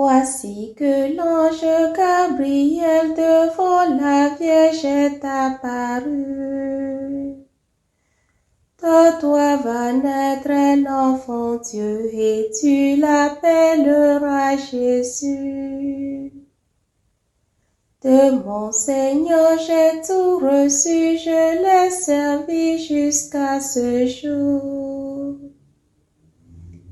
Voici que l'ange Gabriel devant la Vierge est apparu. De toi va naître un enfant Dieu et tu l'appelleras Jésus. De mon Seigneur j'ai tout reçu, je l'ai servi jusqu'à ce jour.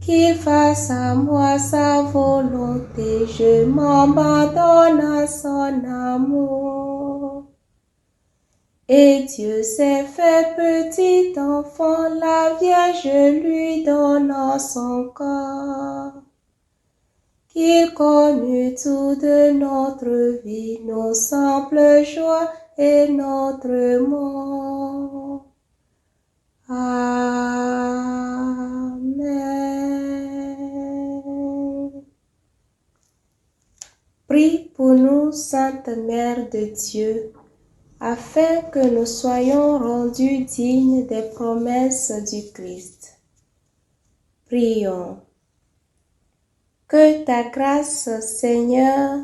Qu'il fasse à moi sa volonté, je m'abandonne à son amour. Et Dieu s'est fait petit enfant, la Vierge lui donnant son corps. Qu'il connût tout de notre vie, nos simples joies et notre mort. Amen. Prie pour nous, Sainte Mère de Dieu, afin que nous soyons rendus dignes des promesses du Christ. Prions. Que ta grâce, Seigneur,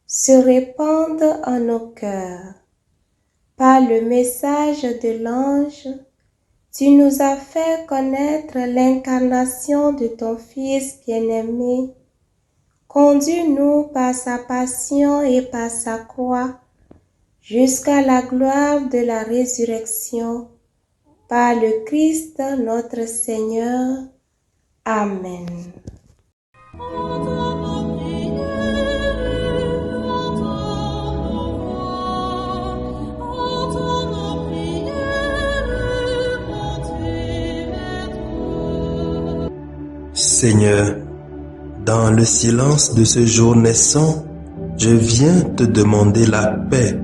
se répande en nos cœurs. Par le message de l'ange, tu nous as fait connaître l'incarnation de ton Fils bien-aimé. Conduis-nous par sa passion et par sa croix, jusqu'à la gloire de la résurrection, par le Christ notre Seigneur. Amen. Seigneur, dans le silence de ce jour naissant, je viens te demander la paix,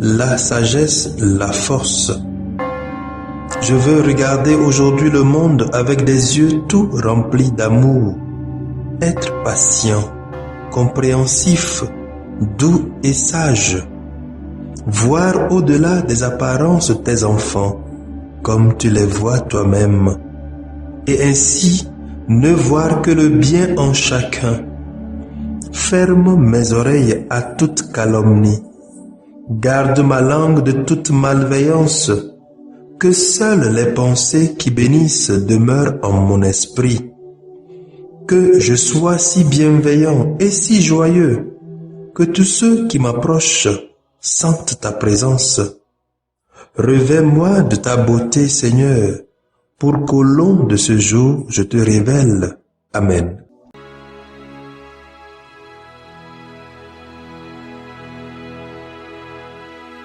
la sagesse, la force. Je veux regarder aujourd'hui le monde avec des yeux tout remplis d'amour, être patient, compréhensif, doux et sage, voir au-delà des apparences tes enfants, comme tu les vois toi-même, et ainsi ne voir que le bien en chacun. Ferme mes oreilles à toute calomnie. Garde ma langue de toute malveillance. Que seules les pensées qui bénissent demeurent en mon esprit. Que je sois si bienveillant et si joyeux que tous ceux qui m'approchent sentent ta présence. Revêts-moi de ta beauté, Seigneur, pour qu'au long de ce jour, je te révèle. Amen.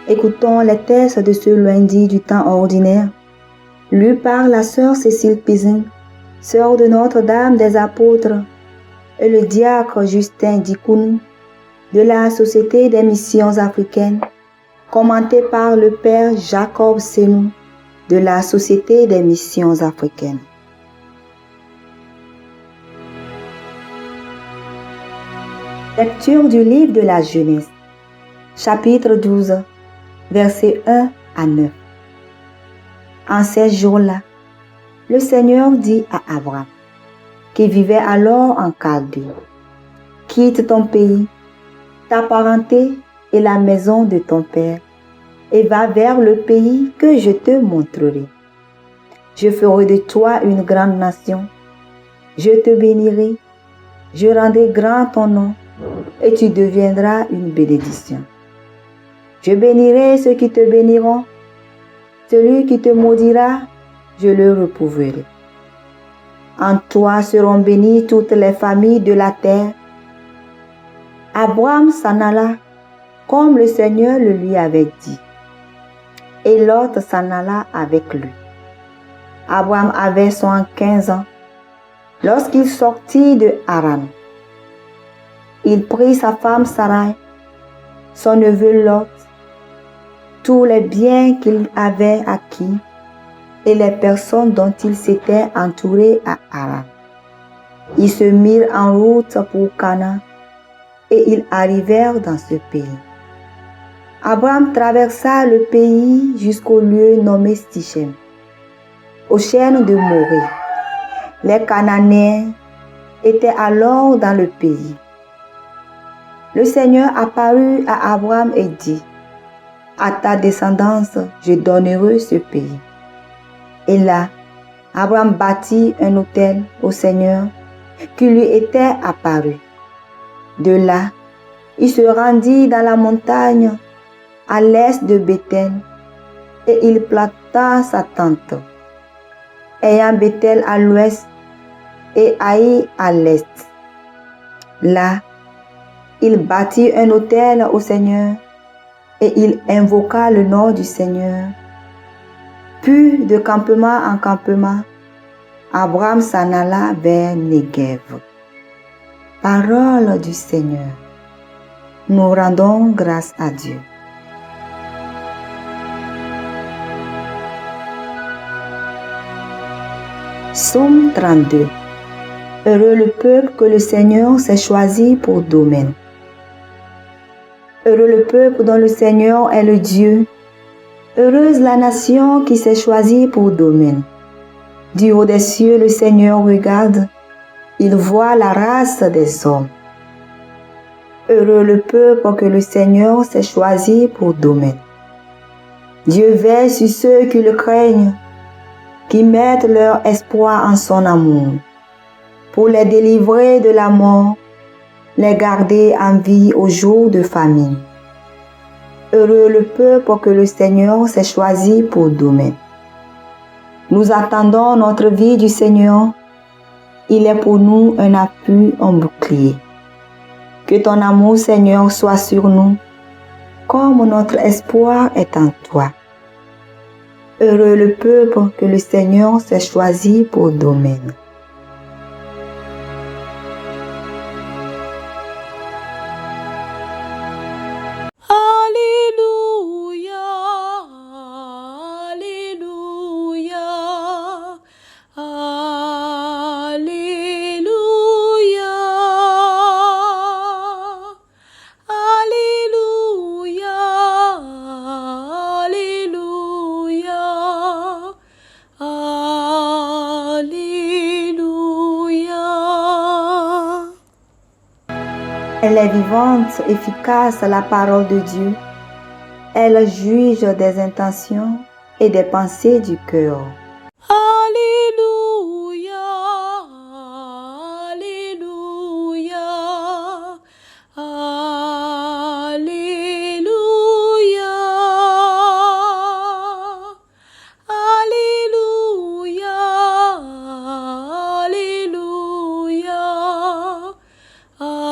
Écoutons les textes de ce lundi du temps ordinaire, lus par la sœur Cécile Pizin, sœur de Notre-Dame des Apôtres, et le diacre Justin Dikounou, de la Société des Missions Africaines, commenté par le Père Jacob Senou, de la Société des Missions Africaines. Lecture du livre de la Genèse, chapitre 12, versets 1 à 9. En ces jours-là, le Seigneur dit à Abraham, qui vivait alors en Chaldée, « Quitte ton pays, ta parenté et la maison de ton père, et va vers le pays que je te montrerai. Je ferai de toi une grande nation, je te bénirai, je rendrai grand ton nom, et tu deviendras une bénédiction. Je bénirai ceux qui te béniront, celui qui te maudira, je le réprouverai. En toi seront bénies toutes les familles de la terre. » Abraham s'en alla, comme le Seigneur le lui avait dit. Et Lot s'en alla avec lui. Abraham avait 115 ans lorsqu'il sortit de Haran. Il prit sa femme Sarai, son neveu Lot, tous les biens qu'il avait acquis et les personnes dont il s'était entouré à Haran. Ils se mirent en route pour Canaan et ils arrivèrent dans ce pays. Abraham traversa le pays jusqu'au lieu nommé Sichem, aux chênes de Morée. Les Cananéens étaient alors dans le pays. le Seigneur apparut à Abraham et dit, « À ta descendance, je donnerai ce pays. » Et là, Abraham bâtit un autel au Seigneur qui lui était apparu. De là, il se rendit dans la montagne à l'est de Béthel et il planta sa tente, ayant Béthel à l'ouest et Haï à l'est. Là, il bâtit un autel au Seigneur et il invoqua le nom du Seigneur. Puis, de campement en campement, Abraham s'en alla vers Néguev. Parole du Seigneur. Nous rendons grâce à Dieu. Psaume 32. Heureux le peuple que le Seigneur s'est choisi pour domaine. Heureux le peuple dont le Seigneur est le Dieu. Heureuse la nation qui s'est choisie pour domaine. Du haut des cieux, le Seigneur regarde, il voit la race des hommes. Heureux le peuple que le Seigneur s'est choisi pour domaine. Dieu veille sur ceux qui le craignent, qui mettent leur espoir en son amour, pour les délivrer de la mort, les garder en vie au jour de famine. Heureux le peuple que le Seigneur s'est choisi pour domaine. Nous attendons notre vie du Seigneur. Il est pour nous un appui, un bouclier. Que ton amour, Seigneur, soit sur nous, comme notre espoir est en toi. Heureux le peuple que le Seigneur s'est choisi pour domaine. Elle est vivante, efficace, la parole de Dieu. Elle juge des intentions et des pensées du cœur. Alléluia, Alléluia, Alléluia, Alléluia, Alléluia, Alléluia.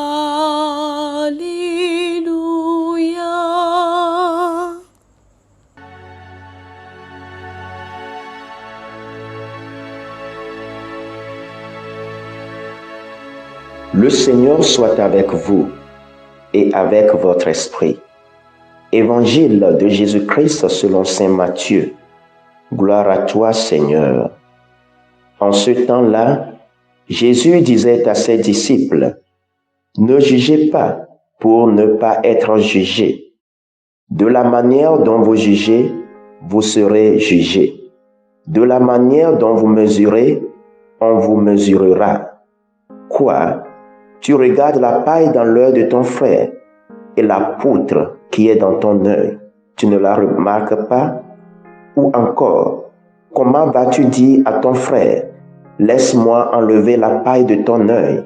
Le Seigneur soit avec vous et avec votre esprit. Évangile de Jésus-Christ selon saint Matthieu. Gloire à toi, Seigneur. En ce temps-là, Jésus disait à ses disciples, « Ne jugez pas pour ne pas être jugés. De la manière dont vous jugez, vous serez jugés. De la manière dont vous mesurez, on vous mesurera. Quoi? Tu regardes la paille dans l'œil de ton frère et la poutre qui est dans ton œil, tu ne la remarques pas? Ou encore, comment vas-tu dire à ton frère, laisse-moi enlever la paille de ton œil,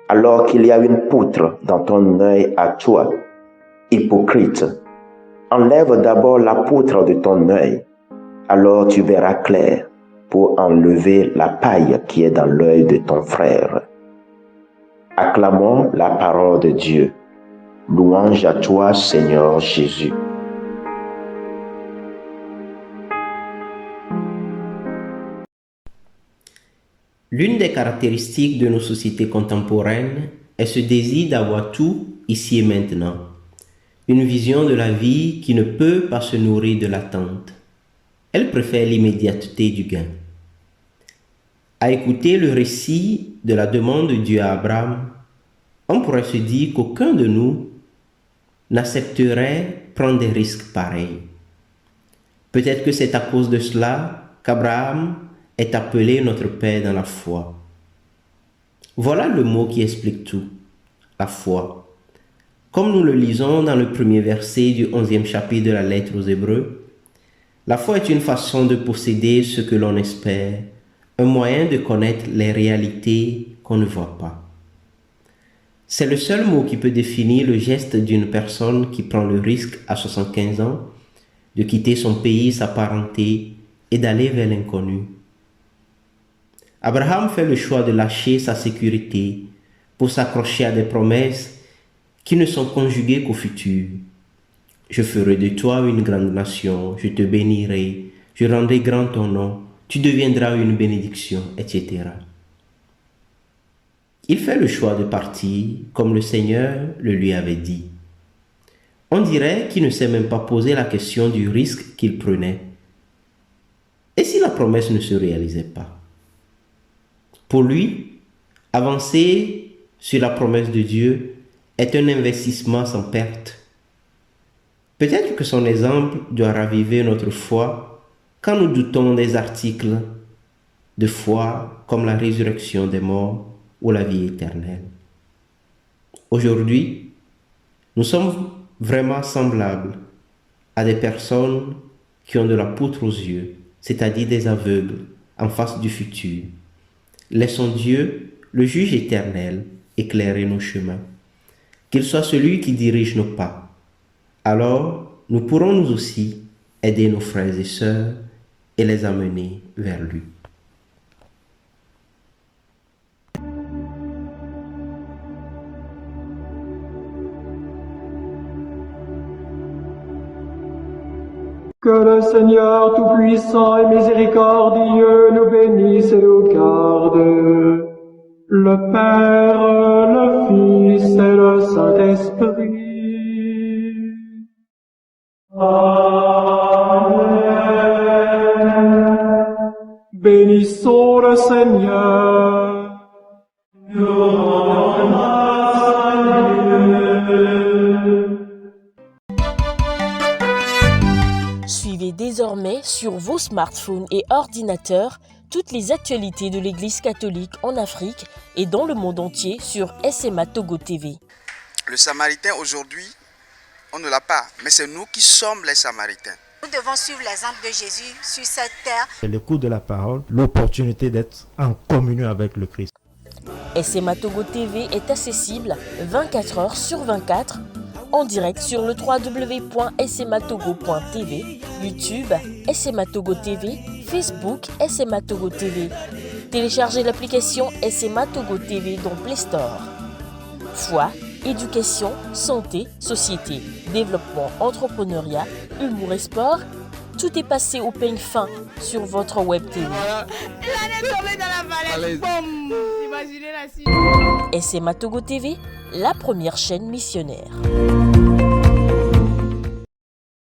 alors qu'il y a une poutre dans ton œil à toi? Hypocrite, enlève d'abord la poutre de ton œil, alors tu verras clair pour enlever la paille qui est dans l'œil de ton frère. Acclamons la parole de Dieu. Louange à toi, Seigneur Jésus. L'une des caractéristiques de nos sociétés contemporaines est ce désir d'avoir tout ici et maintenant. Une vision de la vie qui ne peut pas se nourrir de l'attente. Elle préfère l'immédiateté du gain. À écouter le récit de la demande de Dieu à Abraham, on pourrait se dire qu'aucun de nous n'accepterait prendre des risques pareils. Peut-être que c'est à cause de cela qu'Abraham est appelé notre Père dans la foi. Voilà le mot qui explique tout, la foi. Comme nous le lisons dans le premier verset du 11e chapitre de la lettre aux Hébreux, la foi est une façon de posséder ce que l'on espère, un moyen de connaître les réalités qu'on ne voit pas. C'est le seul mot qui peut définir le geste d'une personne qui prend le risque à 75 ans de quitter son pays, sa parenté et d'aller vers l'inconnu. Abraham fait le choix de lâcher sa sécurité pour s'accrocher à des promesses qui ne sont conjuguées qu'au futur. Je ferai de toi une grande nation, je te bénirai, je rendrai grand ton nom, tu deviendras une bénédiction, etc. Il fait le choix de partir comme le Seigneur le lui avait dit. On dirait qu'il ne s'est même pas posé la question du risque qu'il prenait. Et si la promesse ne se réalisait pas? Pour lui, avancer sur la promesse de Dieu est un investissement sans perte. Peut-être que son exemple doit raviver notre foi quand nous doutons des articles de foi comme la résurrection des morts ou la vie éternelle. Aujourd'hui, nous sommes vraiment semblables à des personnes qui ont de la poutre aux yeux, c'est-à-dire des aveugles en face du futur. Laissons Dieu, le juge éternel, éclairer nos chemins. Qu'il soit celui qui dirige nos pas. Alors, nous pourrons nous aussi aider nos frères et sœurs et les amener vers lui. Que le Seigneur Tout-Puissant et Miséricordieux nous bénisse et nous garde, le Père, le Fils et le Saint-Esprit. Amen. Bénissons le Seigneur. Nous rendons grâce à Dieu. Suivez désormais sur vos smartphones et ordinateurs toutes les actualités de l'Église catholique en Afrique et dans le monde entier sur SMA Togo TV. Le Samaritain aujourd'hui, on ne l'a pas, mais c'est nous qui sommes les Samaritains. Nous devons suivre l'exemple de Jésus sur cette terre. C'est l'écoute de la parole, l'opportunité d'être en communion avec le Christ. SMA Togo TV est accessible 24 heures sur 24 en direct sur le www.smatogo.tv, YouTube SMA Togo TV, Facebook SMA Togo TV. Téléchargez l'application SMA Togo TV dans Play Store. Foi, éducation, santé, société, développement, entrepreneuriat, humour et sport, tout est passé au peigne fin sur votre web TV. SMA Togo TV, la première chaîne missionnaire.